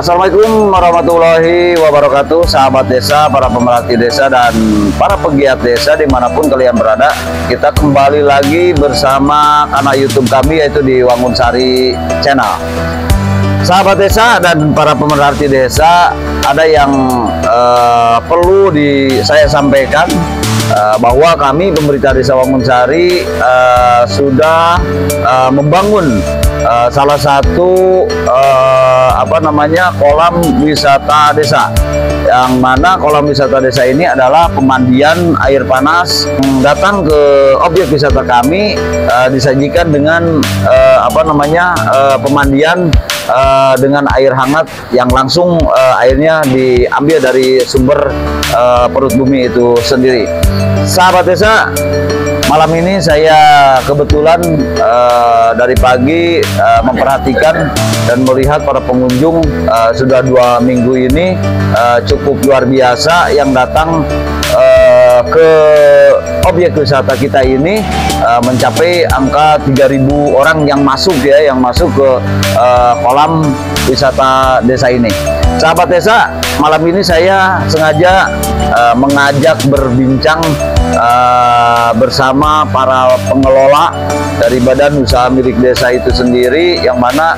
Assalamualaikum warahmatullahi wabarakatuh, sahabat desa, para pemerhati desa, dan para pegiat desa dimanapun kalian berada. Kita kembali lagi bersama kanal YouTube kami, yaitu di Wangunsari Channel. Sahabat desa dan para pemerhati desa, ada yang perlu saya sampaikan, bahwa kami pemerintah desa Wangunsari sudah membangun salah satu kolam wisata desa, yang mana kolam wisata desa ini adalah pemandian air panas. Datang ke objek wisata kami disajikan dengan pemandian dengan air hangat yang langsung airnya diambil dari sumber perut bumi itu sendiri. Sahabat desa, malam ini saya kebetulan dari pagi memperhatikan dan melihat para pengunjung sudah 2 minggu ini cukup luar biasa yang datang ke objek wisata kita ini, mencapai angka 3.000 orang yang masuk ke kolam wisata desa ini. Sahabat desa, malam ini saya sengaja mengajak berbincang bersama para pengelola dari badan usaha milik desa itu sendiri, yang mana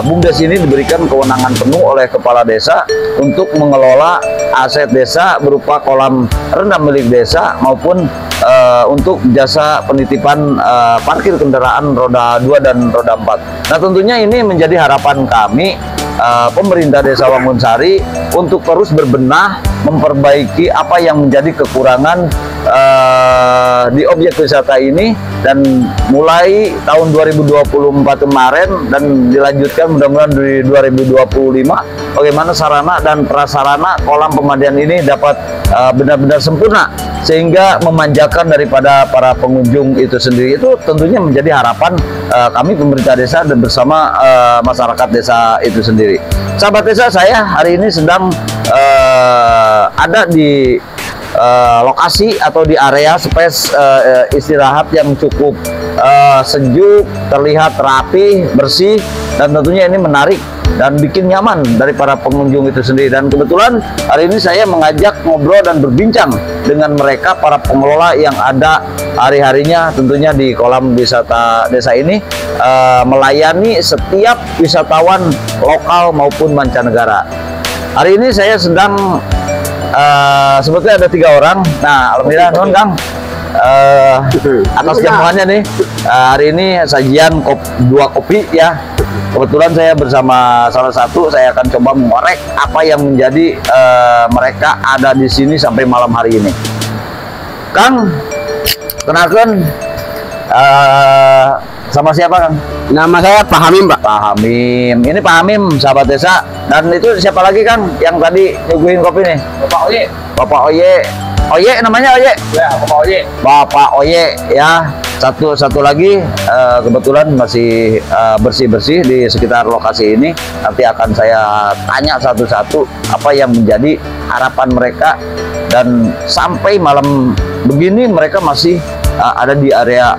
BUMDes ini diberikan kewenangan penuh oleh kepala desa untuk mengelola aset desa berupa kolam rendam milik desa maupun untuk jasa penitipan parkir kendaraan roda 2 dan roda 4. Nah, tentunya ini menjadi harapan kami, pemerintah desa Wangunsari, untuk terus berbenah memperbaiki apa yang menjadi kekurangan di objek wisata ini, dan mulai tahun 2024 kemarin dan dilanjutkan mudah-mudahan di 2025, bagaimana sarana dan prasarana kolam pemandian ini dapat benar-benar sempurna sehingga memanjakan daripada para pengunjung itu sendiri. Itu tentunya menjadi harapan kami pemerintah desa dan bersama masyarakat desa itu sendiri. Sahabat desa, saya hari ini sedang ada di lokasi atau di area space istirahat yang cukup sejuk, terlihat rapi, bersih, dan tentunya ini menarik dan bikin nyaman dari para pengunjung itu sendiri. Dan kebetulan hari ini saya mengajak ngobrol dan berbincang dengan mereka, para pengelola yang ada hari-harinya tentunya di kolam wisata desa ini, melayani setiap wisatawan lokal maupun mancanegara. Hari ini saya sedang sebetulnya ada 3 orang. Nah, alhamdulillah non Kang, atas jamuannya nih, hari ini sajian 2 kopi ya. Kebetulan saya bersama salah satu, saya akan coba mengorek apa yang menjadi mereka ada di sini sampai malam hari ini. Kang, kenalkan, sama siapa Kang? Nama saya Pak Hamim, Pak. Pak Hamim. Ini Pak Hamim, sahabat desa. Dan itu siapa lagi Kang yang tadi nyuguhin kopi nih? Bapak Oye. Bapak Oye. Oye namanya Oye? Ya, Bapak Oye. Bapak Oye ya. Satu lagi kebetulan masih bersih-bersih di sekitar lokasi ini. Nanti akan saya tanya satu-satu apa yang menjadi harapan mereka, dan sampai malam begini mereka masih ada di area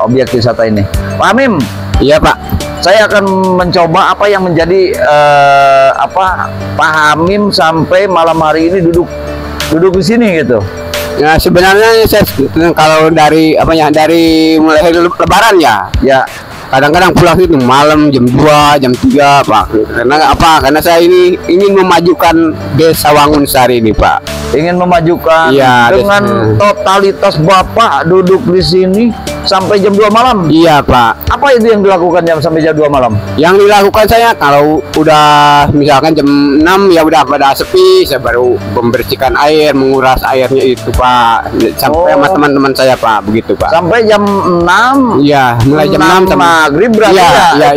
objek wisata ini. Pak Hamim. Iya, Pak. Saya akan mencoba apa yang menjadi Pak Hamim sampai malam hari ini duduk di sini gitu. Ya, sebenarnya saya kalau dari dari mulai hari Lebaran ya kadang-kadang pulang itu malam jam 2, jam 3, Pak. Karena saya ini ingin memajukan desa Wangunsari ini, Pak. Ingin memajukan ya, dengan totalitas Bapak duduk di sini sampai jam 2 malam. Iya, Pak. Apa itu yang dilakukan sampai jam 2 malam? Yang dilakukan saya kalau udah misalkan jam 6 ya udah pada sepi, saya baru membersihkan air, menguras airnya itu, Pak. Sampai sama teman-teman saya, Pak, begitu, Pak. Sampai jam 6? Iya, mulai jam 6 sama maghrib berarti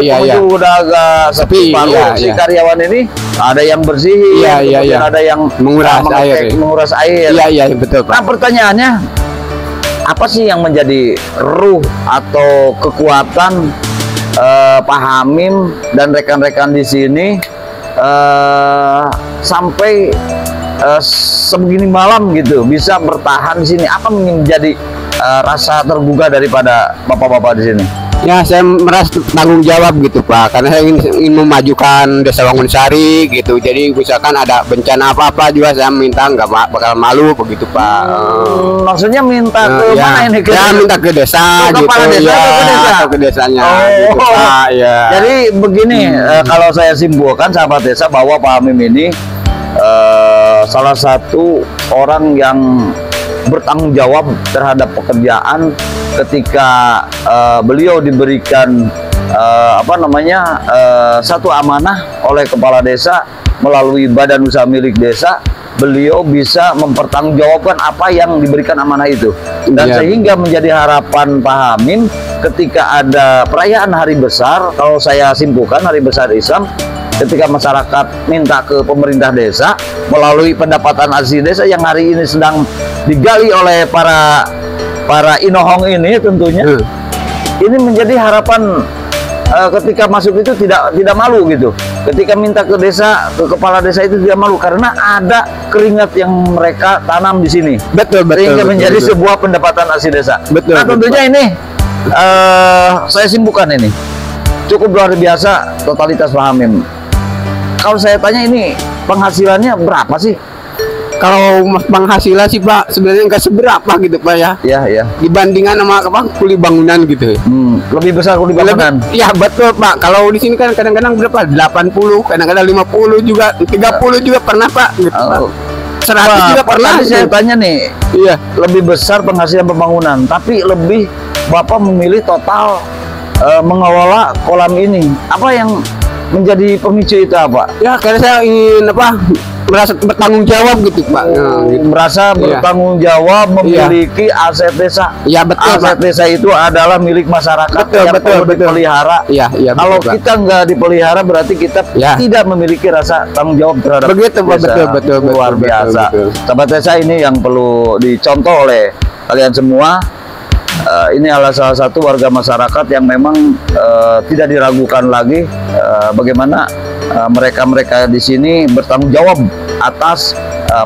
ya. Udah agak sepi, baru si karyawan ini ada yang bersih, ada yang menguras air. Iya, betul, Pak. Nah, pertanyaannya, apa sih yang menjadi ruh atau kekuatan Pak Hamim dan rekan-rekan di sini sampai sebegini malam gitu bisa bertahan di sini? Apa menjadi rasa tergugah daripada bapak-bapak di sini? Ya, saya merasa tanggung jawab gitu Pak, karena saya ingin memajukan Desa Wangunsari gitu. Jadi misalkan ada bencana apa-apa juga saya minta nggak bakal malu begitu Pak. Maksudnya minta ke ya, mana ini? Ya minta ke desa ke gitu desa, ya, ke desa? atau ke desanya. Oh, gitu, Pak, ya. Jadi begini, kalau saya simpulkan sahabat desa bahwa Pak Hamim ini salah satu orang yang bertanggung jawab terhadap pekerjaan ketika beliau diberikan satu amanah oleh kepala desa melalui badan usaha milik desa, beliau bisa mempertanggungjawabkan apa yang diberikan amanah itu, dan sehingga menjadi harapan Pak Hamim ketika ada perayaan hari besar. Kalau saya simpulkan hari besar Islam, ketika masyarakat minta ke pemerintah desa melalui pendapatan asli desa yang hari ini sedang digali oleh para inohong ini, tentunya ini menjadi harapan ketika masuk itu tidak malu gitu. Ketika minta ke desa, ke kepala desa itu tidak malu karena ada keringat yang mereka tanam di sini. Betul. Sehingga menjadi sebuah pendapatan asli desa. Betul. Nah, tentunya ini saya simpulkan ini cukup luar biasa totalitas Pak Hamim. Kalau saya tanya ini penghasilannya berapa sih? Kalau penghasilan sih Pak sebenarnya nggak seberapa gitu Pak ya. Ya. Dibandingkan sama kuli bangunan gitu. Lebih besar kuli bangunan. Iya betul Pak. Kalau di sini kan kadang-kadang berapa? 80, kadang-kadang 50 juga, 30 juga pernah Pak. Gitu, Pak. 100 juga pernah. Tadi saya tanya nih. Iya. Lebih besar penghasilan pembangunan, tapi lebih Bapak memilih total mengelola kolam ini. Apa yang menjadi pemicu itu apa? Ya karena saya ingin merasa bertanggung jawab gitu Pak. Gitu. Merasa bertanggung jawab memiliki aset desa. Iya betul. Aset desa itu adalah milik masyarakat yang perlu dipelihara. Iya. Kalau kita nggak dipelihara berarti kita tidak memiliki rasa tanggung jawab terhadap begitu Pak. desa. Betul. Luar biasa. Sahabat desa ini yang perlu dicontoh oleh kalian semua. Ini adalah salah satu warga masyarakat yang memang tidak diragukan lagi bagaimana mereka di sini bertanggung jawab atas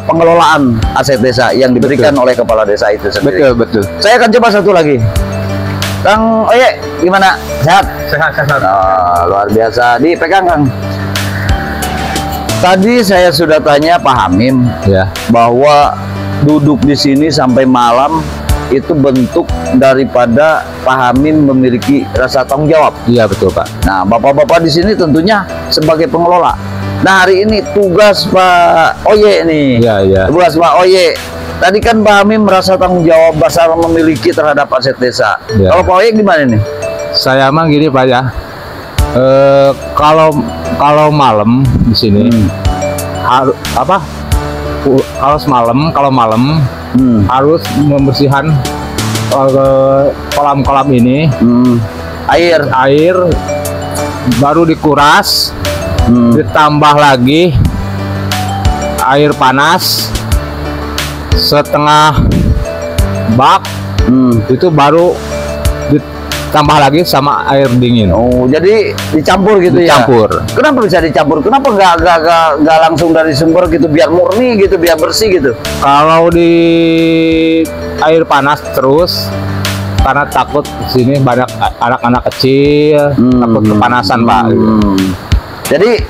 pengelolaan aset desa yang diberikan oleh kepala desa itu sendiri. Betul. Saya akan coba satu lagi. Kang Oye, gimana? Sehat? Sehat. Luar biasa. Dipegang Kang. Tadi saya sudah tanya Pak Hamim bahwa duduk di sini sampai malam itu bentuk daripada Pak Hamim memiliki rasa tanggung jawab. Iya betul Pak. Nah, bapak-bapak di sini tentunya sebagai pengelola. Nah, hari ini tugas Pak Oye nih. Iya. Tugas Pak Oye. Tadi kan Pak Hamim merasa tanggung jawab besar memiliki terhadap aset desa. Kalau Pak Oye gimana nih? Saya mah gini Pak ya. Kalau malam di sini harus kalau malam harus membersihkan kolam-kolam ini, air baru dikuras, ditambah lagi air panas setengah bak, itu baru ditambah lagi sama air dingin. Oh, jadi dicampur gitu ya? Dicampur. Kenapa bisa dicampur? Kenapa nggak langsung dari sumber gitu, biar murni gitu, biar bersih gitu? Kalau di air panas terus, karena takut di sini banyak anak-anak kecil, takut kepanasan Pak. Jadi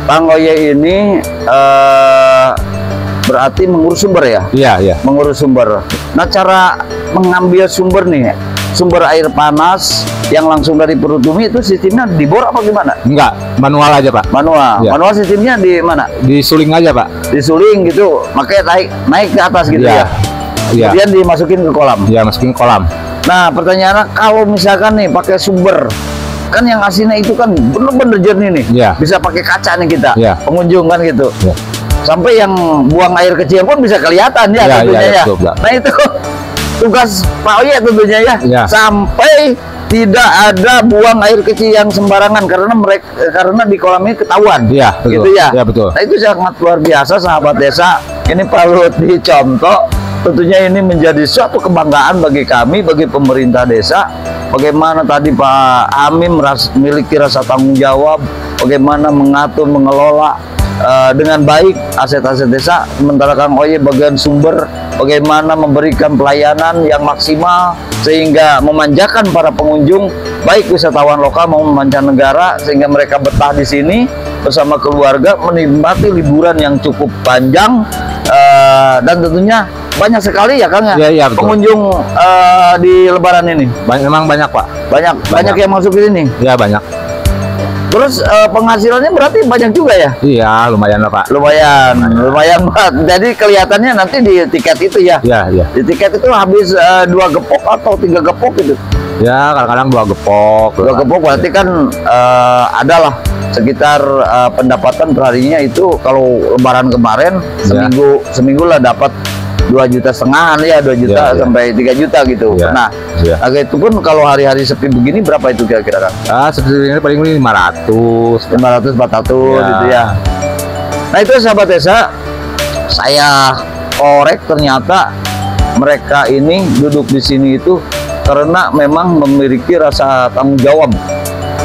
Bang Oye ini berarti mengurus sumber ya? Iya. Mengurus sumber. Nah, cara mengambil sumber nih, sumber air panas yang langsung dari perut bumi itu sistemnya dibor apa gimana? Enggak, manual aja Pak. Manual. Ya. Manual sistemnya di mana? Disuling aja Pak. Disuling gitu, makanya naik ke atas gitu ya. Iya. Kemudian dimasukin ke kolam. Iya, masukin ke kolam. Nah, pertanyaannya kalau misalkan nih pakai sumber, kan yang asinnya itu kan bener-bener jernih nih. Iya. Bisa pakai kaca nih kita, Iya. pengunjung kan gitu. Iya. Sampai yang buang air kecil pun bisa kelihatan ya, Iya, tentunya iya, ya. betul, Pak. Nah, itu tugas Pak Oye tentunya ya. Iya. Sampai tidak ada buang air kecil yang sembarangan karena di kolam ini ketahuan. Iya, betul. Gitu ya. Iya, betul. Nah, itu sangat luar biasa sahabat desa. Ini perlu dicontoh. Tentunya ini menjadi suatu kebanggaan bagi kami, bagi pemerintah desa. Bagaimana tadi Pak Hamim memiliki rasa tanggung jawab, bagaimana mengatur, mengelola dengan baik aset-aset desa. Sementara Kang Oye bagian sumber bagaimana memberikan pelayanan yang maksimal sehingga memanjakan para pengunjung, baik wisatawan lokal maupun mancanegara, sehingga mereka betah di sini bersama keluarga menikmati liburan yang cukup panjang, dan tentunya banyak sekali ya Kang ya, Iya, betul. pengunjung di Lebaran ini. Memang banyak Pak. Banyak yang masuk ke sini. Ya banyak. Terus penghasilannya berarti banyak juga ya? Iya lumayan lah Pak. Lumayan banget. Jadi kelihatannya nanti di tiket itu ya. Iya. Di tiket itu habis 2 gepok atau 3 gepok gitu. Ya kadang-kadang 2 gepok. 2 gepok berarti kan adalah sekitar pendapatan perharinya itu kalau Lebaran kemarin seminggu lah dapat 2,5 juta ya, 2 juta sampai 3 juta gitu. Nah, itu pun kalau hari-hari sepi begini berapa itu kira-kira Kang? Seperti ini paling 500 400 gitu ya. Nah itu sahabat desa, saya korek ternyata mereka ini duduk di sini itu karena memang memiliki rasa tanggung jawab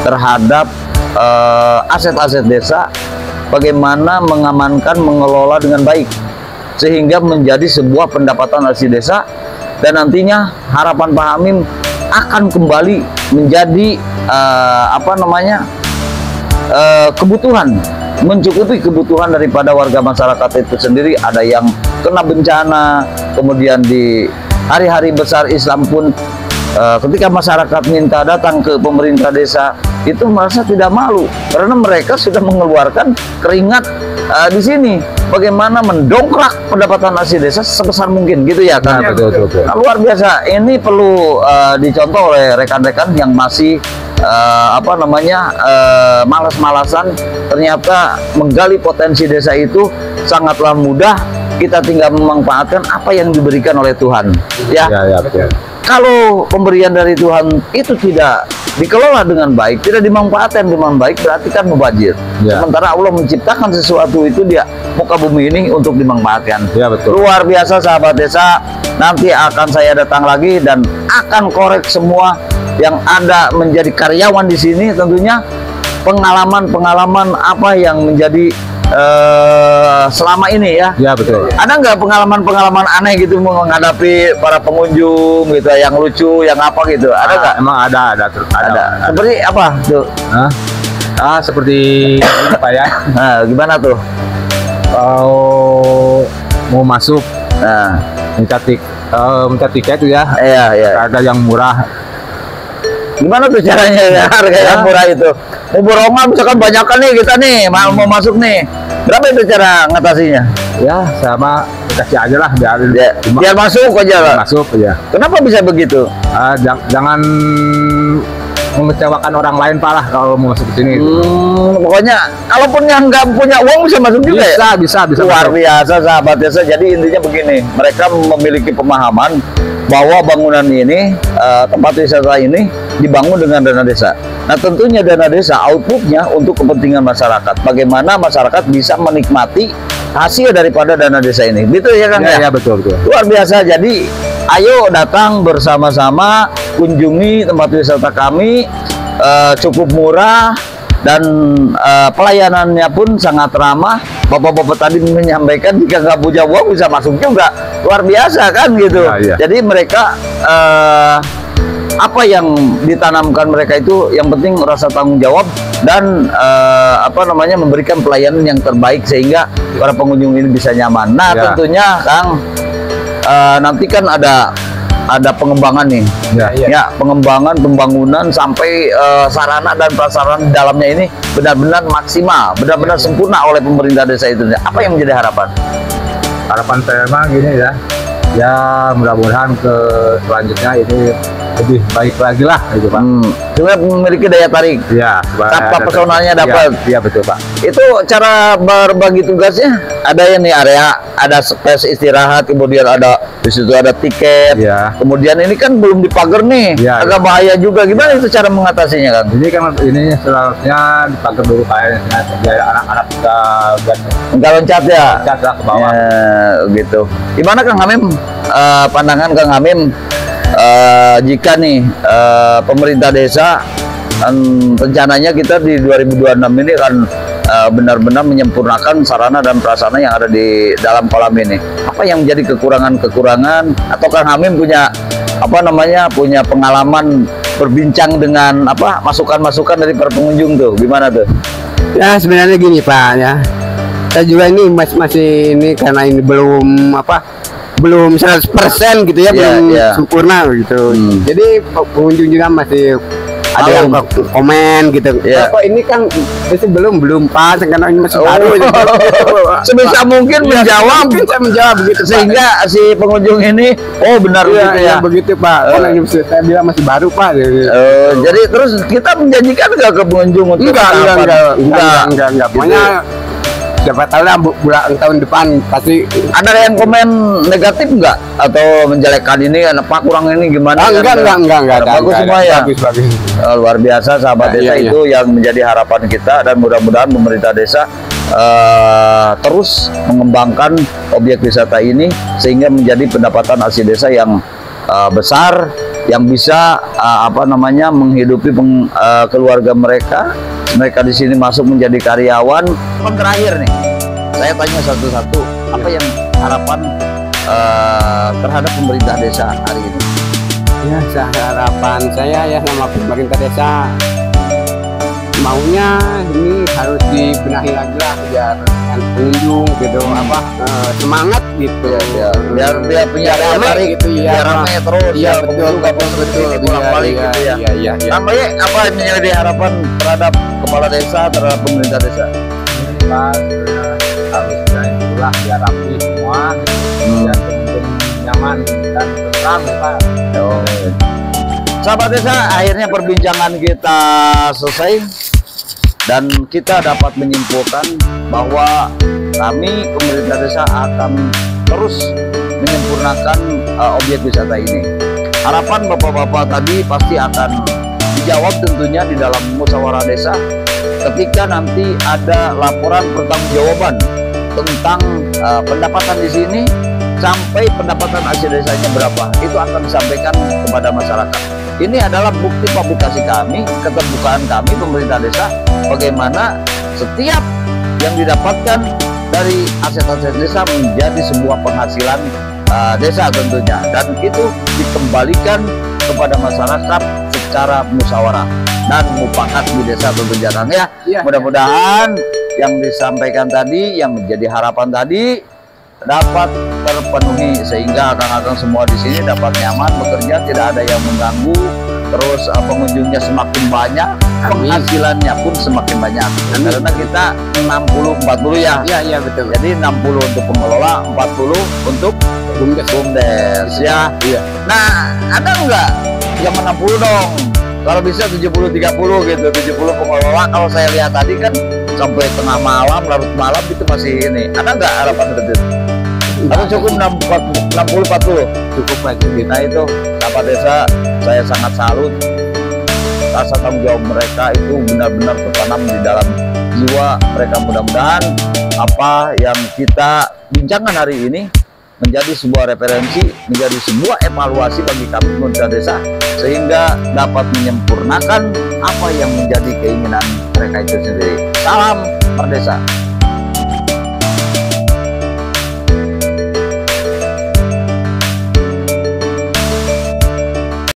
terhadap aset-aset desa, bagaimana mengamankan, mengelola dengan baik sehingga menjadi sebuah pendapatan asli desa, dan nantinya harapan Pak Hamim akan kembali menjadi kebutuhan, mencukupi kebutuhan daripada warga masyarakat itu sendiri. Ada yang kena bencana, kemudian di hari-hari besar Islam pun ketika masyarakat minta datang ke pemerintah desa itu merasa tidak malu karena mereka sudah mengeluarkan keringat di sini, bagaimana mendongkrak pendapatan asli desa sebesar mungkin gitu ya Kang. Nah, betul. Nah, luar biasa. Ini perlu dicontoh oleh rekan-rekan yang masih malas-malasan. Ternyata menggali potensi desa itu sangatlah mudah, kita tinggal memanfaatkan apa yang diberikan oleh Tuhan ya. Betul. Kalau pemberian dari Tuhan itu tidak dikelola dengan baik, tidak dimanfaatkan dengan baik, berarti kan mubazir. Sementara Allah menciptakan sesuatu itu di muka bumi ini untuk dimanfaatkan. Betul. Luar biasa sahabat desa. Nanti akan saya datang lagi dan akan korek semua yang ada menjadi karyawan di sini, tentunya pengalaman-pengalaman apa yang menjadi selama ini ya. Betul. Ada nggak pengalaman-pengalaman aneh gitu menghadapi para pengunjung gitu, yang lucu, yang apa gitu? Ada nggak? Emang ada. Seperti apa tuh? Seperti ini Pak ya. Nah, gimana tuh? Kalau mau masuk, Nah, minta tiket tuh ya. Iya. Harga yang murah. Gimana tuh caranya ya, harga yang murah itu? Mau borongah misalkan banyakan nih kita nih, mau masuk nih. Berapa itu cara ngatasinya? Ya sama kasih aja lah biar masuk aja lah. Masuk aja. Kenapa bisa begitu? Jangan mengecewakan orang lain Pak lah kalau mau masuk ke sini. Pokoknya kalaupun yang nggak punya uang bisa masuk juga ya? Bisa. Luar biasa sahabat desa. Jadi intinya begini, mereka memiliki pemahaman bahwa bangunan ini, tempat wisata ini dibangun dengan dana desa. Nah tentunya dana desa outputnya untuk kepentingan masyarakat. Bagaimana masyarakat bisa menikmati hasil daripada dana desa ini. Betul ya Kang? Ya, betul. Luar biasa. Jadi ayo datang bersama-sama, kunjungi tempat wisata kami, cukup murah dan pelayanannya pun sangat ramah. Bapak-bapak tadi menyampaikan jika nggak punya uang bisa masuk juga. Luar biasa kan gitu. Jadi mereka apa yang ditanamkan mereka itu yang penting rasa tanggung jawab dan memberikan pelayanan yang terbaik sehingga para pengunjung ini bisa nyaman. Nah tentunya Kang, nanti kan ada pengembangan nih, pengembangan pembangunan sampai sarana dan prasarana di dalamnya ini benar-benar maksimal, benar-benar sempurna oleh pemerintah desa itu. Apa yang menjadi harapan? Harapan saya mah gini ya mudah-mudahan ke selanjutnya ini lebih baik lagi lah gitu Pak. Juga memiliki daya tarik. Tanpa pesonanya dapat. Iya betul Pak. Itu cara berbagi tugasnya. Ada ini area, ada space istirahat, kemudian ada di situ ada tiket. Kemudian ini kan belum dipagar nih, agak bahaya juga. Gimana itu cara mengatasinya Kang? Ini kan ini seharusnya dipagar dulu kayaknya biar anak-anak enggak loncat ya. Loncat lah ke bawah. Gitu. Gimana Kang Hamim? Pandangan Kang Hamim? Jika nih pemerintah desa rencananya kita di 2026 ini akan benar-benar menyempurnakan sarana dan prasarana yang ada di dalam kolam ini. Apa yang menjadi kekurangan-kekurangan, atau Kang Hamim punya punya pengalaman berbincang dengan masukan-masukan dari para pengunjung tuh, gimana tuh? Ya sebenarnya gini Pak ya, saya juga ini masih ini karena ini belum 100% gitu ya, belum sempurna gitu. Jadi pengunjung juga masih ada yang komen gitu. Kok ini kan masih belum pas karena ini masih baru. Sebisa mungkin menjawab begitu, sehingga si pengunjung ini benar begitu ya. Begitu Pak. Karena ini saya bilang masih baru Pak. Jadi terus kita menjanjikan nggak ke pengunjung untuk enggak. Pokoknya siapa tahu lah bulan tahun depan pasti. Ada yang komen negatif nggak atau menjelekkan ini, Pak kurang ini gimana? Enggak. Bagus semua ya. Bagus. Luar biasa sahabat desa, itu yang menjadi harapan kita, dan mudah-mudahan pemerintah desa terus mengembangkan objek wisata ini sehingga menjadi pendapatan asli desa yang besar, yang bisa menghidupi keluarga mereka di sini masuk menjadi karyawan. Terakhir nih, saya tanya satu-satu, apa yang harapan terhadap pemerintah desa hari ini? Ya, harapan saya ya sama pemerintah desa, maunya ini harus dibenahi lagi lah biar pengunjung gitu semangat gitu ya. Biar dia punya daya tarik gitu ya, biar ramai terus ya. Betul iya. Namanya apa yang menjadi harapan terhadap kepala desa, terhadap pemerintah desa? Harus itulah biar rapi semua, biar pengunjung nyaman dan tenang Pak. Sahabat desa, akhirnya perbincangan kita selesai dan kita dapat menyimpulkan bahwa kami pemerintah desa akan terus menyempurnakan objek wisata ini. Harapan bapak-bapak tadi pasti akan dijawab tentunya di dalam musyawarah desa ketika nanti ada laporan pertanggungjawaban tentang pendapatan di sini sampai pendapatan asli desanya berapa, itu akan disampaikan kepada masyarakat. Ini adalah bukti publikasi kami, keterbukaan kami pemerintah desa, bagaimana setiap yang didapatkan dari aset-aset desa menjadi sebuah penghasilan desa tentunya, dan itu dikembalikan kepada masyarakat secara musyawarah dan mufakat di desa tentunya. Mudah-mudahan yang disampaikan tadi, yang menjadi harapan tadi dapat terpenuhi sehingga akang-akang semua di sini dapat nyaman bekerja, tidak ada yang mengganggu, terus pengunjungnya semakin banyak, penghasilannya pun semakin banyak. Karena kita 60-40 ya. Iya betul. Jadi 60 untuk pengelola, 40 untuk BUMDes ya. Iya. Nah, ada nggak yang 60 dong? Kalau bisa 70-30 gitu, 70 pengelola. Kalau saya lihat tadi kan sampai tengah malam, larut malam itu masih ini. Ada nggak harapan seperti itu? Atau cukup 60-40? Cukup aja. Nah itu sahabat desa, saya sangat salut. Rasa tanggung jawab mereka itu benar-benar tertanam di dalam jiwa mereka. Mudah-mudahan apa yang kita bincangkan hari ini menjadi sebuah referensi, menjadi sebuah evaluasi bagi kami pemerintah desa, sehingga dapat menyempurnakan apa yang menjadi keinginan mereka itu sendiri. Salam Merdesa.